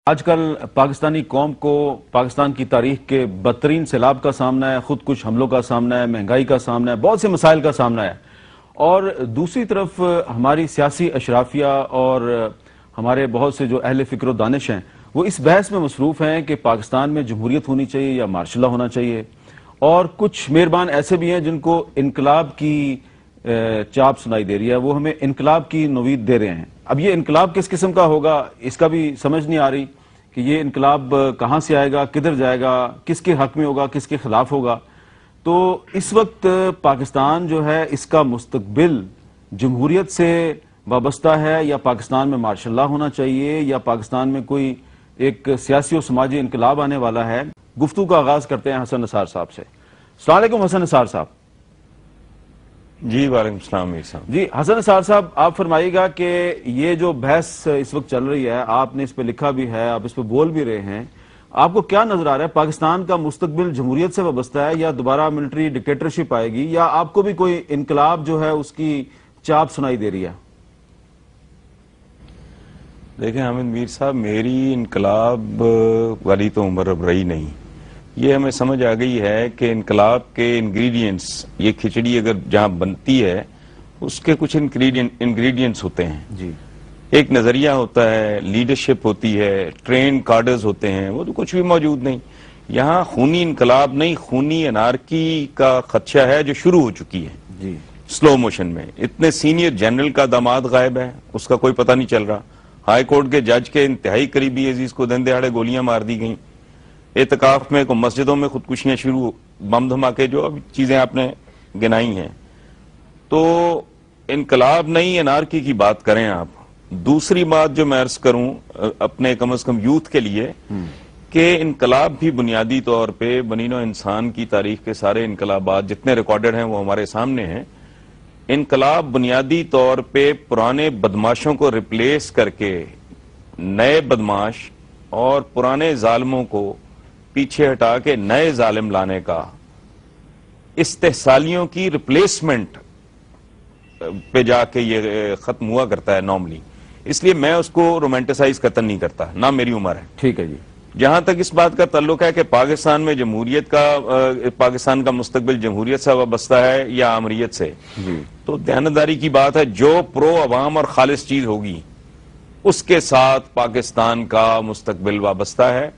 آج کل پاکستانی قوم کو پاکستان کی تاریخ کے بدترین سیلاب کا سامنا ہے، خود کش حملوں کا سامنا ہے، مہنگائی کا سامنا ہے، بہت سے مسائل کا سامنا ہے، اور دوسری طرف ہماری سیاسی اشرافیہ اور ہمارے بہت سے جو اہل فکر و دانش ہیں وہ اس بحث میں مصروف ہیں کہ پاکستان میں جمہوریت ہونی چاہیے یا مارشل لا ہونا چاہیے، اور کچھ مہربان ایسے بھی ہیں جن کو انقلاب کی چاپ سنائی دے رہی ہے، وہ ہمیں انقلاب کی نوید دے رہے ہیں۔ اب یہ انقلاب کس قسم کا ہوگا اس کا بھی سمجھ نہیں آ رہی کہ یہ انقلاب کہاں سے آئے گا، کدھر جائے گا، کس کے حق میں ہوگا، کس کے خلاف ہوگا۔ تو اس وقت پاکستان جو ہے اس کا مستقبل جمہوریت سے وابستہ ہے یا پاکستان میں مارشل لا ہونا چاہیے یا پاکستان میں کوئی ایک سیاسی و سماجی انقلاب آنے والا ہے۔ گفتگو کا آغاز کرتے ہیں حسن نثار صاحب سے۔ السلام علیکم حسن نثار صاحب۔ جی وعلیکم السلام میر صاحب۔ جی حسن نثار صاحب، آپ فرمائیے گا کہ یہ جو بحث اس وقت چل رہی ہے، آپ نے اس پہ لکھا بھی ہے، آپ اس پہ بول بھی رہے ہیں، آپ کو کیا نظر آ رہا ہے؟ پاکستان کا مستقبل جمہوریت سے وابستہ ہے یا دوبارہ ملٹری ڈکٹیٹرشپ آئے گی، یا آپ کو بھی کوئی انقلاب جو ہے اس کی چاپ سنائی دے رہی ہے؟ دیکھیں حامد میر صاحب، میری انقلاب والی تو عمر اب رہی نہیں۔ یہ ہمیں سمجھ آ گئی ہے کہ انقلاب کے انگریڈینٹس، یہ کھچڑی اگر جہاں بنتی ہے اس کے کچھ انگریڈینٹس ہوتے ہیں۔ جی، ایک نظریہ ہوتا ہے، لیڈرشپ ہوتی ہے، ٹرین کارڈرز ہوتے ہیں، وہ تو کچھ بھی موجود نہیں۔ یہاں خونی انقلاب نہیں، خونی انارکی کا خدشہ ہے جو شروع ہو چکی ہے جی، سلو موشن میں۔ اتنے سینئر جنرل کا داماد غائب ہے، اس کا کوئی پتہ نہیں چل رہا۔ ہائی کورٹ کے جج کے انتہائی قریبی عزیز کو دن دہاڑے گولیاں مار دی گئیں۔ اعتکاف میں مسجدوں میں خودکشیاں شروع، بم دھماکے، جو اب چیزیں آپ نے گنائی ہیں۔ تو انقلاب نہیں، انارکی کی بات کریں آپ۔ دوسری بات جو میں عرض کروں اپنے کم از کم یوتھ کے لیے، کہ انقلاب بھی بنیادی طور پہ بنی نوع انسان کی تاریخ کے سارے انقلابات جتنے ریکارڈڈ ہیں وہ ہمارے سامنے ہیں۔ انقلاب بنیادی طور پہ پرانے بدماشوں کو ریپلیس کر کے نئے بدماش اور پرانے ظالموں کو پیچھے ہٹا کے نئے ظالم لانے کا، استحصالیوں کی ریپلیسمنٹ پہ جا کے یہ ختم ہوا کرتا ہے نارملی۔ اس لیے میں اس کو رومانٹیسائز قطعا نہیں کرتا، نہ میری عمر ہے۔ ٹھیک ہے جی۔ جہاں تک اس بات کا تعلق ہے کہ پاکستان میں جمہوریت کا، پاکستان کا مستقبل جمہوریت سے وابستہ ہے یا آمریت سے، تو دیانتداری کی بات ہے، جو پرو عوام اور خالص چیز ہوگی اس کے ساتھ پاکستان کا مستقبل وابستہ ہے۔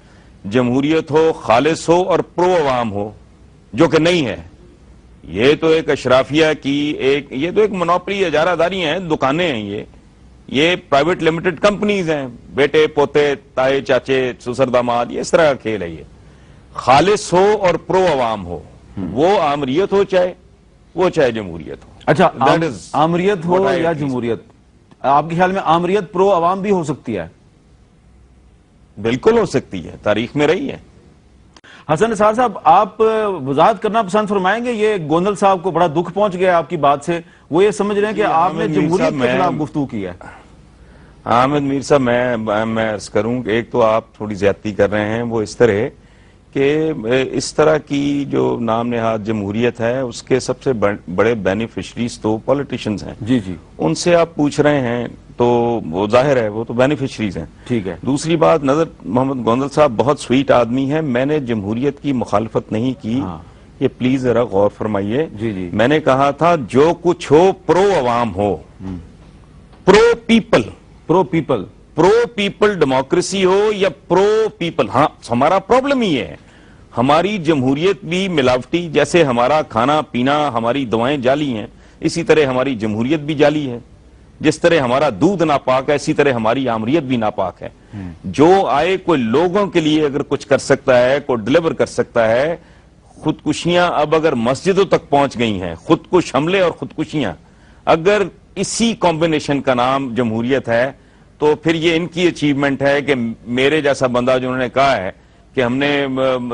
جمہوریت ہو، خالص ہو اور پرو عوام ہو، جو کہ نہیں ہے۔ یہ تو ایک اشرافیہ کی یہ تو ایک منوپلی، اجارہ داری ہیں، دکانیں ہیں، یہ پرائیویٹ لمیٹڈ کمپنیز ہیں، بیٹے پوتے تائے چاچے سسر داماد، یہ اس طرح کا کھیل ہے۔ یہ خالص ہو اور پرو عوام ہو، وہ آمریت ہو چاہے جمہوریت ہو۔ اچھا، آمریت ہو یا جمہوریت، آپ کے خیال میں آمریت پرو عوام بھی ہو سکتی ہے؟ بالکل ہو سکتی ہے، تاریخ میں رہی ہے۔ حسن نثار صاحب، آپ وضاحت کرنا پسند فرمائیں گے؟ یہ گوندل صاحب کو بڑا دکھ پہنچ گیا آپ کی بات سے، وہ یہ سمجھ رہے ہیں کہ آپ نے جمہوریت کے خلاف گفتگو کی ہے۔ حامد میر صاحب، میں عرض کروں کہ ایک تو آپ تھوڑی زیادتی کر رہے ہیں، وہ اس طرح کہ اس طرح کی جو نام نہاد جمہوریت ہے اس کے سب سے بڑے بینیفیشریز تو پولیٹیشنز ہیں۔ جی جی، ان سے آپ پوچھ رہے ہیں تو وہ ظاہر ہے وہ تو بینیفیشریز ہیں۔ ٹھیک ہے۔ دوسری بات، نظر محمد گوندل صاحب بہت سویٹ آدمی ہیں، میں نے جمہوریت کی مخالفت نہیں کی، یہ پلیز ذرا غور فرمائیے۔ جی جی، میں نے کہا تھا جو کچھ ہو پرو عوام ہو، پرو پیپل، پرو پیپل ڈیموکریسی ہو یا پرو پیپل۔ ہاں، ہمارا پرابلم ہی ہے، ہماری جمہوریت بھی ملاوٹی، جیسے ہمارا کھانا پینا، ہماری دوائیں جعلی ہیں، اسی طرح ہماری جمہوریت بھی جعلی ہے۔ جس طرح ہمارا دودھ ناپاک ہے، اسی طرح ہماری آمریت بھی ناپاک ہے۔ جو آئے کوئی لوگوں کے لیے اگر کچھ کر سکتا ہے، کوئی ڈیلیور کر سکتا ہے۔ خودکشیاں اب اگر مسجدوں تک پہنچ گئی ہیں، خودکش حملے اور خودکشیاں، اگر اسی کمبینیشن کا نام جمہوریت ہے تو پھر یہ ان کی اچیومنٹ ہے کہ میرے جیسا بندہ جنہوں نے کہا ہے کہ ہم نے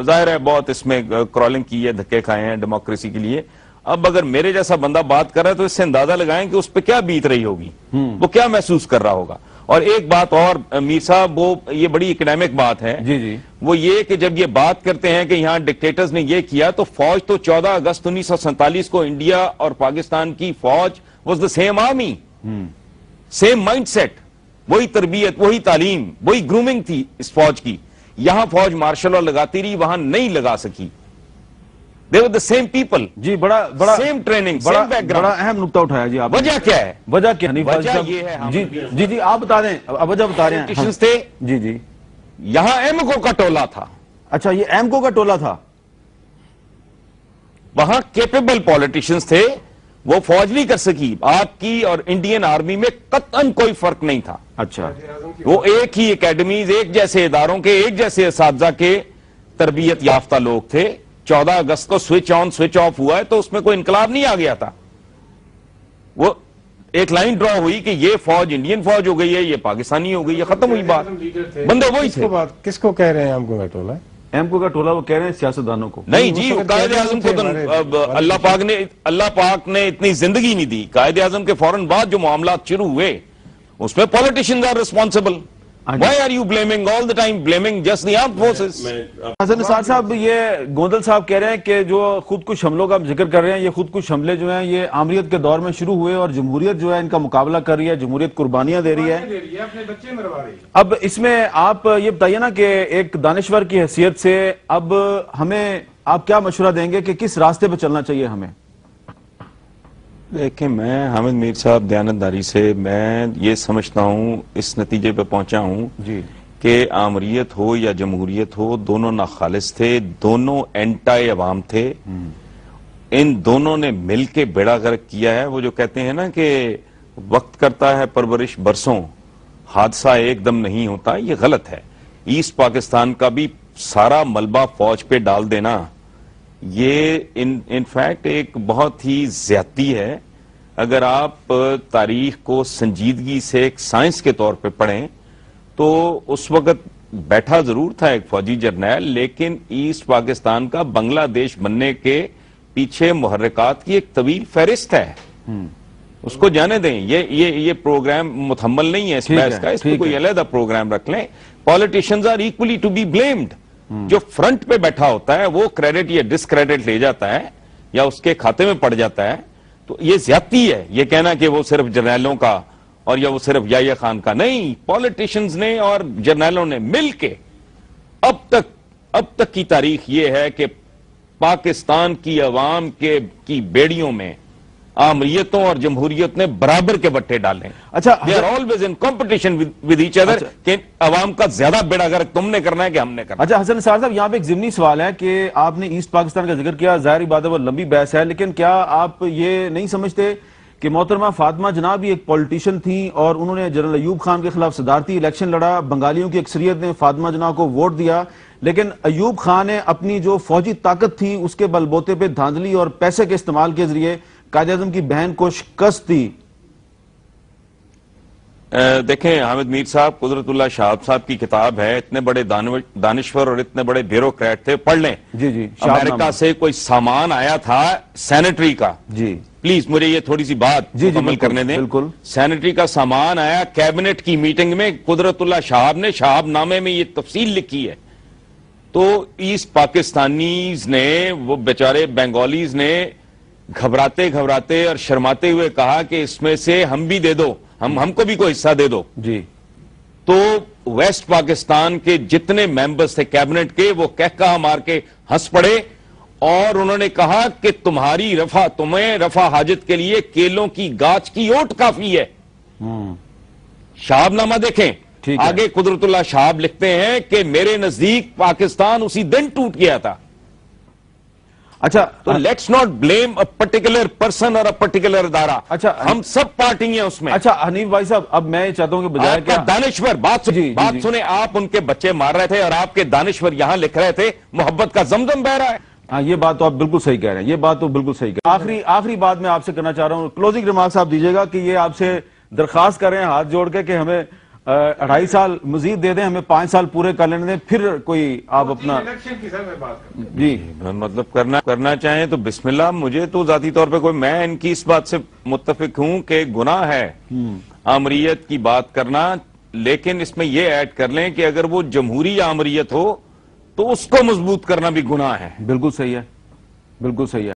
ظاہر ہے بہت اس میں کرالنگ کی ہے، دھکے کھائے ہیں ڈیموکریسی کے لیے، اب اگر میرے جیسا بندہ بات کر رہا ہے تو اس سے اندازہ لگائیں کہ اس پہ کیا بیت رہی ہوگی، وہ کیا محسوس کر رہا ہوگا۔ اور ایک بات اور میر صاحب، وہ یہ بڑی اکنامک بات ہے، جی جی، وہ یہ کہ جب یہ بات کرتے ہیں کہ یہاں ڈکٹیٹرز نے یہ کیا، تو فوج تو 14 اگست 1947 کو انڈیا اور پاکستان کی فوج was the same army, same mindset. وہی تربیت، وہی تعلیم، وہی گرومنگ تھی اس فوج کی. یہاں فوج مارشل لا لگاتی رہی، وہاں نہیں لگا سکی. They were the same people. جی بڑا same training, same background. بڑا اہم نقطہ اٹھایا جی آپ. وجہ کیا ہے؟ وجہ کیا حنیف وجہ صاحب؟ یہ ہے جی جی جی آپ بتا دیں، وجہ بتا رہے ہیں. Politicians تھے. جی جی. یہاں ایمکو کا ٹولہ تھا. اچھا یہ ایمکو کا ٹولہ تھا. وہاں کیپیبل پالیٹیشنز تھے، وہ فوج نہیں کر سکی. آپ کی اور انڈین آرمی میں قطعاً کوئی فرق نہیں تھا. اچھا وہ ایک ہی اکیڈمیز، ایک جیسے اداروں کے، ایک جیسے اساتذہ کے تربیت یافتہ لوگ تھے. 14 اگست کو سوئچ آن سوئچ آف ہوا ہے تو اس میں کوئی انقلاب نہیں آ گیا تھا. وہ ایک لائن ڈرا ہوئی کہ یہ فوج انڈین فوج ہو گئی ہے، یہ پاکستانی ہو گئی ہے، ختم ہوئی بات. بندے وہی تھے. کس کو کہہ رہے ہیں ایمکو کا ٹولہ؟ ایمکو کا ٹولہ وہ کہہ رہے ہیں سیاستدانوں کو. نہیں جی، قائد اعظم کو تو اللہ پاک نے اتنی زندگی نہیں دی. قائد اعظم کے فوراً بعد جو معاملات شروع ہوئے اس میں politicians are responsible. Why are you blaming all the time, blaming just the armed forces? حسن نثار صاحب، یہ گوندل صاحب کہہ رہے ہیں کہ جو خود کش حملوں کا ذکر کر رہے ہیں، یہ خود کش حملے جو ہیں یہ آمریت کے دور میں شروع ہوئے اور جمہوریت جو ہے ان کا مقابلہ کر رہی ہے، جمہوریت قربانیاں دے رہی ہے. اب اس میں آپ یہ بتائیے نا کہ ایک دانشور کی حیثیت سے اب ہمیں آپ کیا مشورہ دیں گے کہ کس راستے پہ چلنا چاہیے ہمیں؟ دیکھیں، میں حامد میر صاحب دیانتداری سے میں یہ سمجھتا ہوں، اس نتیجے پہ پہنچا ہوں جی کہ آمریت ہو یا جمہوریت ہو، دونوں ناخالص تھے، دونوں اینٹائی عوام تھے. ان دونوں نے مل کے بیڑا غرق کیا ہے. وہ جو کہتے ہیں نا کہ وقت کرتا ہے پرورش برسوں، حادثہ ایک دم نہیں ہوتا، یہ غلط ہے. ایسٹ پاکستان کا بھی سارا ملبہ فوج پہ ڈال دینا یہ انفیکٹ ایک بہت ہی زیادتی ہے. اگر آپ تاریخ کو سنجیدگی سے ایک سائنس کے طور پہ پڑھیں تو اس وقت بیٹھا ضرور تھا ایک فوجی جرنیل، لیکن ایسٹ پاکستان کا بنگلہ دیش بننے کے پیچھے محرکات کی ایک طویل فہرست ہے. اس کو جانے دیں. یہ پروگرام متحمل نہیں ہے اس بحث کا. اس پہ کوئی علیحدہ پروگرام رکھ لیں. Politicians are equally to be blamed. جو فرنٹ پہ بیٹھا ہوتا ہے وہ کریڈٹ یا ڈسکریڈٹ لے جاتا ہے یا اس کے کھاتے میں پڑ جاتا ہے. تو یہ زیادتی ہے یہ کہنا کہ وہ صرف جرنیلوں کا اور یا وہ صرف یحییٰ خان کا. نہیں، پالیٹیشنز نے اور جرنیلوں نے مل کے اب تک کی تاریخ یہ ہے کہ پاکستان کی عوام کی بیڑیوں میں آمریتوں اور جمہوریت نے برابر کے بٹے ڈالے. اچھا they are always in competition with each other کہ عوام کا زیادہ بیڑا غرق تم نے کرنا ہے کہ ہم نے کرنا ہے. اچھا حسن نثار صاحب، یہاں پہ ایک ضمنی سوال ہے کہ آپ نے ایسٹ پاکستان کا ذکر کیا، ظاہری بات ہے وہ لمبی بحث ہے، لیکن کیا آپ یہ نہیں سمجھتے کہ محترمہ فاطمہ جناح بھی ایک پولیٹیشن تھیں اور انہوں نے جنرل ایوب خان کے خلاف صدارتی الیکشن لڑا، بنگالیوں کی اکثریت نے فاطمہ جناح کو ووٹ دیا، لیکن ایوب خان نے اپنی جو فوجی طاقت تھی اس کے بل بوتے پہ دھاندلی اور پیسے کے استعمال کے ذریعے قائد اعظم کی بہن کو شکست دی. دیکھیں حامد میر صاحب، قدرت اللہ شہاب صاحب کی کتاب ہے، اتنے بڑے دانشور اور اتنے بڑے بیوروکریٹ تھے، پڑھ لیں. جی جی. امریکہ سے کوئی سامان آیا تھا سینیٹری کا. جی پلیز مجھے یہ تھوڑی سی بات مکمل کرنے دیں. بالکل. سینیٹری کا سامان آیا کیبنٹ کی میٹنگ میں، قدرت اللہ شہاب نے شہاب نامے میں یہ تفصیل لکھی ہے. تو ایسٹ پاکستانیز نے، وہ بیچارے بنگالیز نے گھبراتے اور شرماتے ہوئے کہا کہ اس میں سے ہم بھی دے دو، ہم کو بھی کوئی حصہ دے دو. جی. تو ویسٹ پاکستان کے جتنے ممبرز تھے کیبنٹ کے وہ کہا مار کے ہنس پڑے اور انہوں نے کہا کہ تمہیں رفع حاجت کے لیے کیلوں کی گاچھ کی اوٹ کافی ہے. شہاب نامہ دیکھیں. آگے قدرت اللہ شہاب لکھتے ہیں کہ میرے نزدیک پاکستان اسی دن ٹوٹ گیا تھا. اچھا تو let's not blame a particular person اور اے پرٹیکولر ادارہ. اچھا ہم سب پارٹی ہیں اس میں. اچھا حنیف بھائی صاحب، اب میں چاہتا ہوں کہ بجائے کیا دانشور بات سنیں، آپ ان کے بچے مار رہے تھے اور آپ کے دانشور یہاں لکھ رہے تھے محبت کا زمزم بہ رہا ہے. ہاں، یہ بات تو آپ بالکل صحیح کہہ رہے ہیں، یہ بات تو بالکل صحیح کہہ رہے ہیں. آخری بات میں آپ سے کرنا چاہ رہا ہوں، کلوزنگ ریمارکس آپ دیجیے گا کہ یہ آپ سے درخواست کر رہے ہیں ہاتھ جوڑ کے کہ ہمیں 2.5 سال مزید دے دیں، ہمیں 5 سال پورے کر لینے دیں، پھر کوئی آپ اپنا جی مطلب کرنا چاہیں تو بسم اللہ. مجھے تو ذاتی طور پہ میں ان کی اس بات سے متفق ہوں کہ گناہ ہے آمریت کی بات کرنا، لیکن اس میں یہ ایڈ کر لیں کہ اگر وہ جمہوری آمریت ہو تو اس کو مضبوط کرنا بھی گناہ ہے. بالکل صحیح ہے، بالکل صحیح ہے.